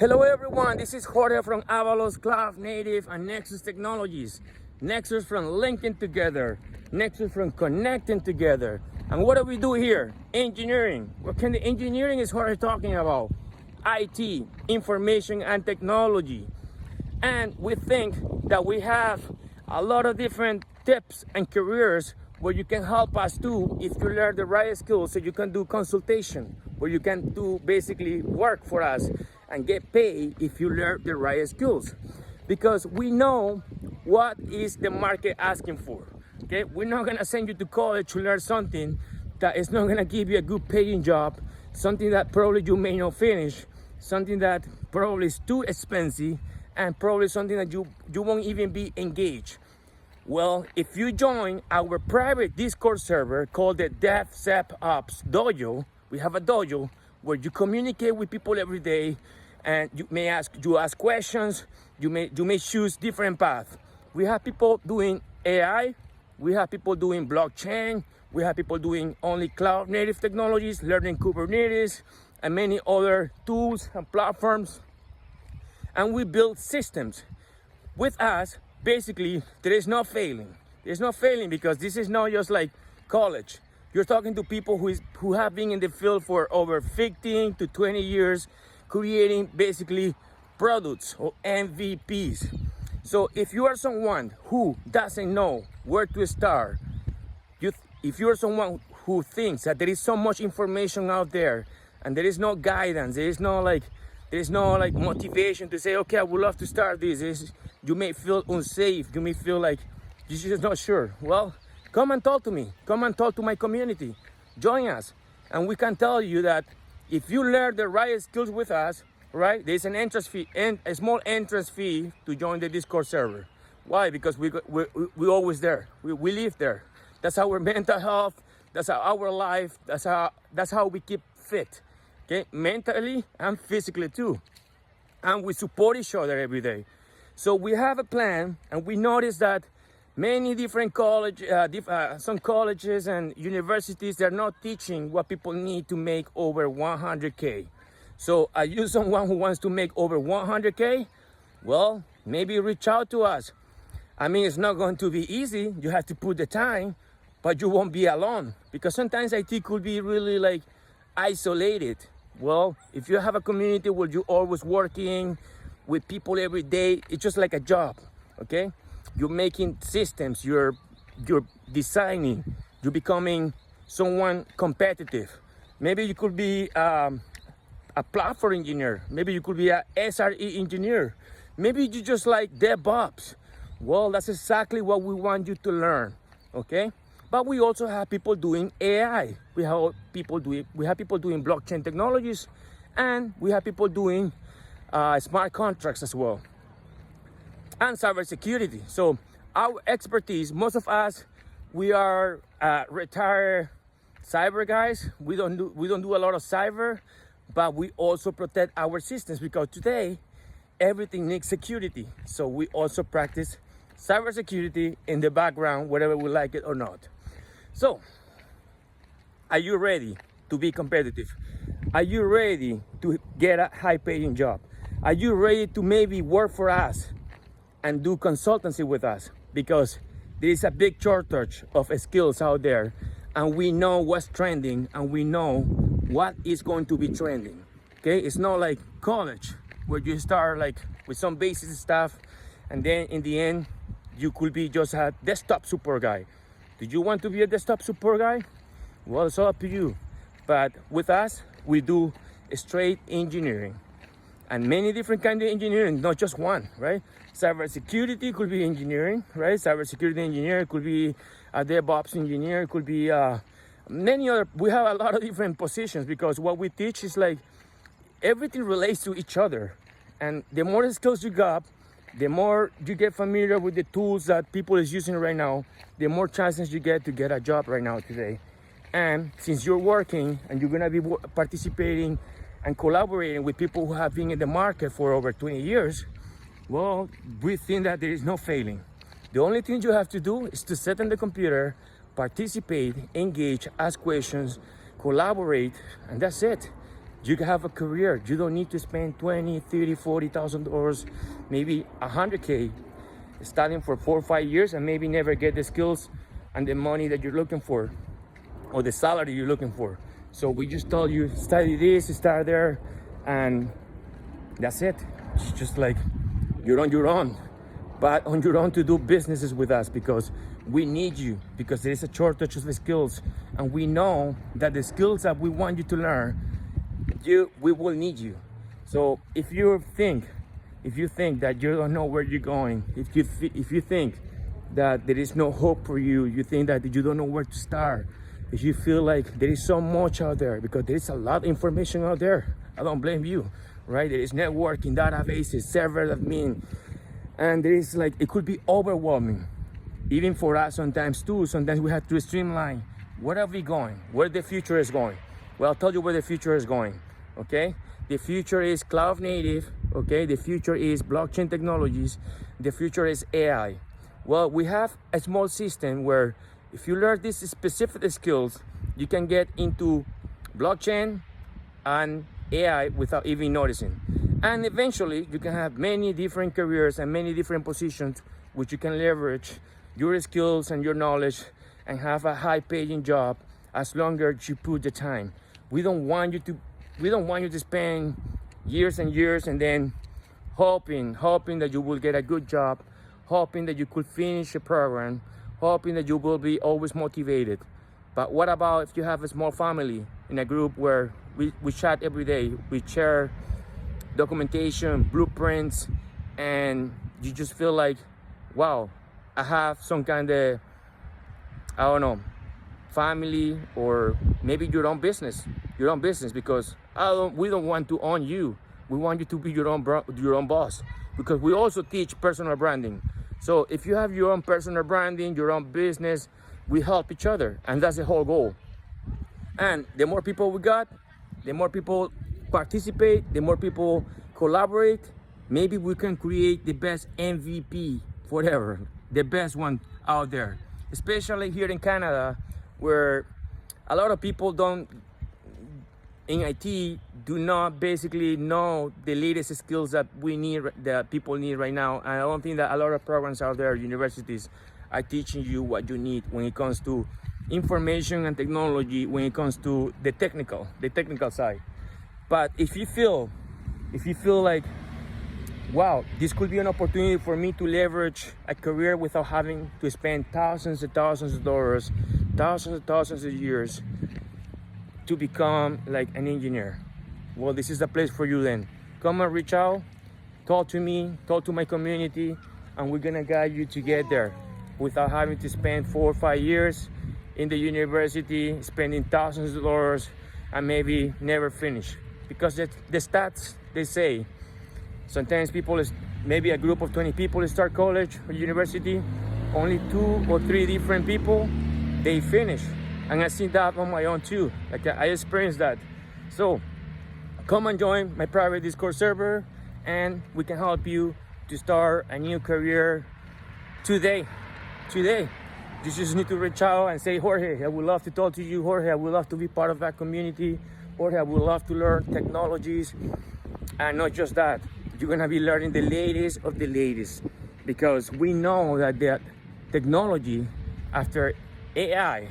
Hello everyone, this is Jorge from Abalo's Cloud Native and Nexus Technologies. Nexus from linking together, Nexus from connecting together. And what do we do here? Engineering. What kind of engineering is Jorge talking about? IT, information and technology. And we think that we have a lot of different tips and careers where you can help us too if you learn the right skills, so you can do consultation, where you can do basically work for us and get paid if you learn the right skills. Because we know what is the market asking for. Okay, we're not gonna send you to college to learn something that is not gonna give you a good paying job, something that probably you may not finish, something that probably is too expensive, and probably something that you won't even be engaged. Well, if you join our private Discord server called the DevSecOps Dojo, we have a dojo where you communicate with people every day, and you ask questions, you may choose different paths. We have people doing AI, we have people doing blockchain, we have people doing only cloud native technologies, learning Kubernetes, and many other tools and platforms. And we build systems. With us, basically, there is no failing. There's no failing because this is not just like college. You're talking to people who have been in the field for over 15 to 20 years, creating basically products or MVPs. So if you are someone who doesn't know where to start, if you're someone who thinks that there is so much information out there and there is no guidance, there is no motivation to say, okay, I would love to start this. You may feel unsafe. You may feel like you're just not sure. Well, come and talk to me. Come and talk to my community. Join us. And we can tell you that if you learn the right skills with us, right, there's an entrance fee, and a small entrance fee to join the Discord server. Why? Because we're always there. We live there. That's our mental health. That's our life. That's how we keep fit. Okay, mentally and physically too. And we support each other every day. So we have a plan, and we notice that many different some colleges and universities, they're not teaching what people need to make over 100K. So are you someone who wants to make over 100K? Well, maybe reach out to us. I mean, it's not going to be easy. You have to put the time, but you won't be alone, because sometimes IT could be really like isolated. Well, if you have a community where you're always working with people every day, it's just like a job, okay? You're making systems, you're designing, you're becoming someone competitive. Maybe you could be a platform engineer. Maybe you could be a SRE engineer. Maybe you just like DevOps. Well, that's exactly what we want you to learn, okay? But we also have people doing AI. We have people doing blockchain technologies, and we have people doing smart contracts as well, and cybersecurity. So our expertise, most of us, we are retired cyber guys. We don't do a lot of cyber, but we also protect our systems, because today everything needs security. So we also practice cybersecurity in the background, whether we like it or not. So, are you ready to be competitive? Are you ready to get a high-paying job? Are you ready to maybe work for us and do consultancy with us? Because there is a big shortage of skills out there, and we know what's trending, and we know what is going to be trending. Okay, it's not like college where you start like with some basic stuff, and then in the end you could be just a desktop support guy. Do you want to be a desktop support guy? Well, it's all up to you. But with us, we do straight engineering, and many different kinds of engineering, not just one, right? Cybersecurity could be engineering, right? Cybersecurity engineer could be a DevOps engineer, could be many other. We have a lot of different positions, because what we teach is like everything relates to each other. And the more skills you got, the more you get familiar with the tools that people is using right now, the more chances you get to get a job right now today. And since you're working and you're gonna be participating and collaborating with people who have been in the market for over 20 years, well, we think that there is no failing. The only thing you have to do is to sit on the computer, participate, engage, ask questions, collaborate, and that's it. You can have a career. You don't need to spend 20, 30, $40,000, maybe $100K, studying for 4 or 5 years and maybe never get the skills and the money that you're looking for or the salary you're looking for. So we just told you, study this, start there, and that's it. It's just like you're on your own, but on your own to do businesses with us, because we need you, because there is a shortage of the skills, and we know that the skills that we want you to learn, we will need you. So if you think that you don't know where you're going, if you think that there is no hope for you, you think that you don't know where to start, if you feel like there is so much out there, because there is a lot of information out there, I don't blame you, right? There is networking, databases, server admin, and there is like, it could be overwhelming, even for us sometimes too. Sometimes we have to streamline. Where are we going? Where the future is going? Well, I'll tell you where the future is going, okay? The future is cloud native, okay? The future is blockchain technologies. The future is AI. Well, we have a small system where if you learn these specific skills, you can get into blockchain and AI without even noticing. And eventually you can have many different careers and many different positions which you can leverage your skills and your knowledge and have a high paying job as long as you put the time. We don't want you to spend years and years and then hoping that you will get a good job, hoping that you could finish a program, hoping that you will be always motivated. But what about if you have a small family in a group where we chat every day, we share documentation, blueprints, and you just feel like, wow, I have some kind of, I don't know, family, or maybe your own business, because we don't want to own you. We want you to be your own boss, because we also teach personal branding. So if you have your own personal branding, your own business, we help each other, and that's the whole goal. And the more people we got, the more people participate, the more people collaborate, maybe we can create the best MVP forever, the best one out there, especially here in Canada, where a lot of people in IT do not basically know the latest skills that that people need right now. And I don't think that a lot of programs out there, universities, are teaching you what you need when it comes to information and technology, when it comes to the technical side. But if you feel like, wow, this could be an opportunity for me to leverage a career without having to spend thousands and thousands of dollars, thousands and thousands of years to become like an engineer, well, this is the place for you then. Come and reach out, talk to me, talk to my community, and we're gonna guide you to get there without having to spend 4 or 5 years in the university, spending thousands of dollars and maybe never finish. Because the stats, they say, sometimes maybe a group of 20 people start college or university, only 2 or 3 different people, they finish. And I've seen that on my own too. Like, I experienced that. So come and join my private Discord server, and we can help you to start a new career today. You just need to reach out and say, Jorge, I would love to talk to you. Jorge, I would love to be part of that community. Jorge, I would love to learn technologies. And not just that, you're gonna be learning the latest of the latest, because we know that the technology after AI,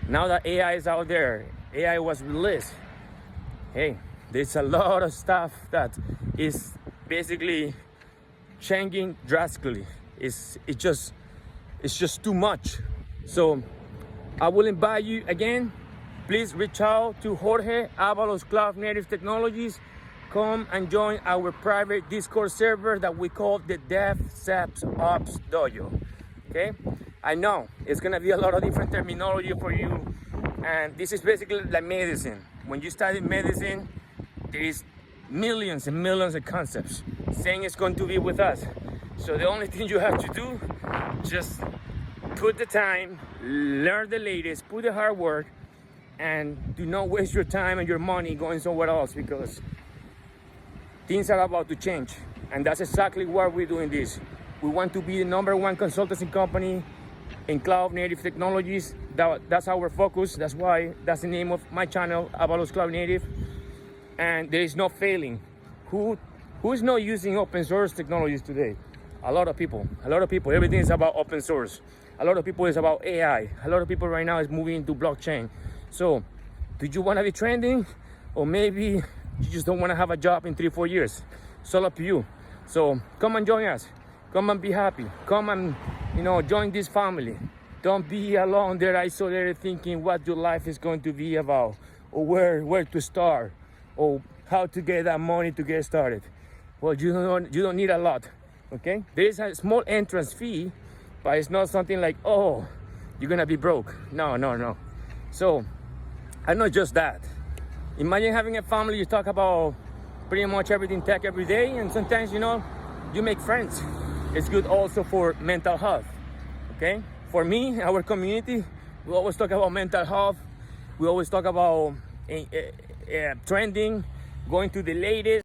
now that AI is out there, AI was released, hey, there's a lot of stuff that is basically changing drastically. It's just too much. So I will invite you again, please reach out to Jorge Abalo's Cloud Native Technologies. Come and join our private Discord server that we call the DevSecOps Dojo. Okay, I know it's gonna be a lot of different terminology for you, and this is basically like medicine. When you study medicine, there is millions and millions of concepts. Same is going to be with us. So the only thing you have to do, just put the time, learn the latest, put the hard work, and do not waste your time and your money going somewhere else, because things are about to change. And that's exactly why we're doing this. We want to be the #1 consultancy company in cloud native technologies. That's our focus. That's why that's the name of my channel, Abalo's Cloud Native. and there is no failing. Who's not using open source technologies today? A lot of people. Everything is about open source. A lot of people is about AI. A lot of people right now is moving into blockchain. So do you want to be trending, or maybe you just don't want to have a job in 3-4 years? It's all up to you. So come and join us. Come and be happy. Come and, join this family. Don't be alone there, isolated, thinking what your life is going to be about, or where to start, or how to get that money to get started. Well, you don't need a lot, okay? There is a small entrance fee, but it's not something like, oh, you're gonna be broke. No. So, and not just that. Imagine having a family, you talk about pretty much everything tech every day, and sometimes, you make friends. It's good also for mental health, okay? For me, our community, we always talk about mental health. We always talk about trending, going to the latest.